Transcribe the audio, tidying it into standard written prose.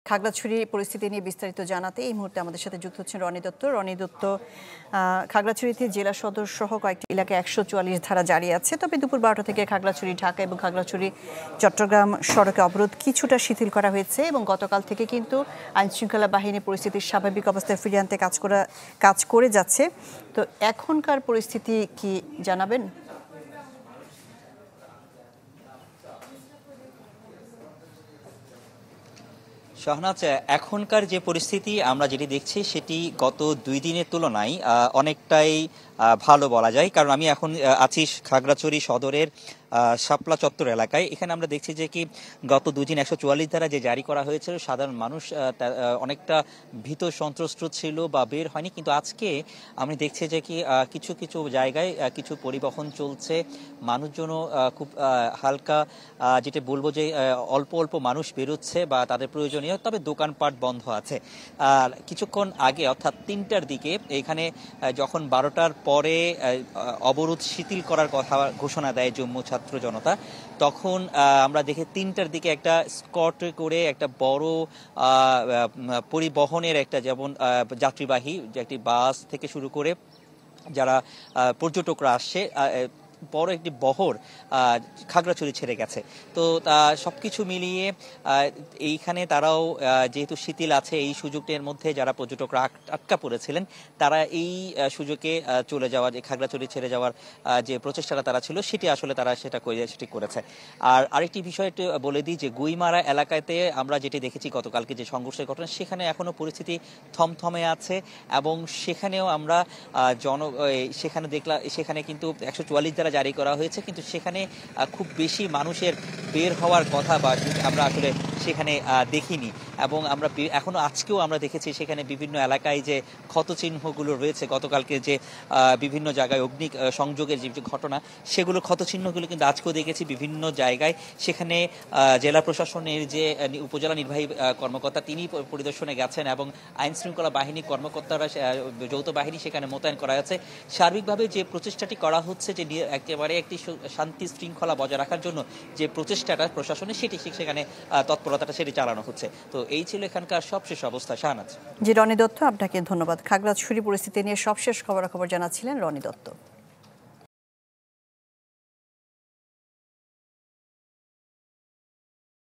খাগড়াছড়ি পরিস্থিতি নিয়ে বিস্তারিত জানাতে এই মুহূর্তে আমাদের সাথে যুক্ত হচ্ছেন রনি দত্ত। রনি দত্ত, খাগড়াছড়িতে জেলা সদর সহ কয়েকটি এলাকায় 144 ধারা জারি আছে, তবে দুপুর 12টা থেকে খাগড়াছড়ি ঢাকা এবং খাগড়াছড়ি চট্টগ্রাম সড়কে অবরোধ কিছুটা শিথিল করা হয়েছে এবং গতকাল থেকে কিন্তু আইনশৃঙ্খলা বাহিনী পরিস্থিতির স্বাভাবিক অবস্থায় ফিরিয়ে আনতে কাজ করে যাচ্ছে। তো এখনকার পরিস্থিতি কি জানাবেন? শাহনাজ, এখনকার যে পরিস্থিতি আমরা যেটি দেখছি সেটি গত 2 দিনের তুলনায় অনেকটাই ভালো বলা যায়। কারণ আমি এখন আছি খাগড়াছড়ি সদরের শাপলা চত্বর এলাকায়। এখানে আমরা দেখছি যে কি গত 2 দিন 144 ধারা যে জারি করা হয়েছিল, সাধারণ মানুষ অনেকটা ভীত সন্ত্রস্ত ছিল বা বের হয়নি। কিন্তু আজকে আমি দেখছি যে কি কিছু কিছু জায়গায় কিছু পরিবহন চলছে, মানুষজনও খুব হালকা, যেটা বলবো যে অল্প অল্প মানুষ বেরোচ্ছে বা তাদের প্রয়োজনীয়, তবে দোকানপাট বন্ধ আছে। আর কিছুক্ষণ আগে অর্থাৎ 3টার দিকে এখানে যখন 12টার পরে অবরোধ শিথিল করার কথা ঘোষণা দেয় জম্মু ছাত্র জনতা, তখন আমরা দেখি 3টার দিকে একটা স্কট করে একটা বড় পরিবহনের একটা, যেমন যাত্রীবাহী একটি বাস থেকে শুরু করে যারা পর্যটকরা আসছে, বড় একটি বহর খাগড়াছড়ি ছেড়ে গেছে। তো সবকিছু মিলিয়ে এইখানে তারাও যেহেতু শিথিল আছে, এই সুযোগটির মধ্যে যারা পর্যটকরা আটকা পড়েছিলেন তারা এই সুযোগে চলে যাওয়ার, যে খাগড়াছড়ি ছেড়ে যাওয়ার যে প্রচেষ্টাটা তারা ছিল সেটি আসলে তারা সেটি করেছে। আর আরেকটি বিষয় একটু বলে দিই যে গুইমারা এলাকাতে আমরা যেটি দেখেছি গতকালকে যে সংঘর্ষের ঘটনা, সেখানে এখনো পরিস্থিতি থমথমে আছে এবং সেখানেও আমরা সেখানে দেখলাম, সেখানে কিন্তু 144 ধারা জারি করা হয়েছে, কিন্তু সেখানে খুব বেশি মানুষের বের হওয়ার কথা বা আমরা আসলে সেখানে দেখিনি। এবং আমরা এখনো আজকেও আমরা দেখেছি সেখানে বিভিন্ন এলাকায় যে ক্ষতচিহ্নগুলো রয়েছে, গতকালকে যে বিভিন্ন জায়গায় অগ্নি সংযোগের যে ঘটনা, সেগুলোর ক্ষতচিহ্নগুলো কিন্তু আজকেও দেখেছি বিভিন্ন জায়গায়। সেখানে জেলা প্রশাসনের যে উপজেলা নির্বাহী কর্মকর্তা তিনি পরিদর্শনে গেছেন এবং আইন শৃঙ্খলা বাহিনী কর্মকর্তারা, যৌথ বাহিনী সেখানে মোতায়েন করা আছে। সার্বিকভাবে যে প্রচেষ্টাটি করা হচ্ছে যে একেবারে একটি শান্তি শৃঙ্খলা বজায় রাখার জন্য যে প্রচেষ্টাটা প্রশাসনের, সেটি সেখানে তৎপরতাটা সেটি চালানো হচ্ছে। তো এই ছিল এখানকার সবশেষ অবস্থা। শাহনাজ। জি, রনি দত্ত, আপনাকে ধন্যবাদ। খাগড়াছড়ি পরিস্থিতি নিয়ে সবশেষ খবরাখবর জানাচ্ছিলেন রনি দত্ত।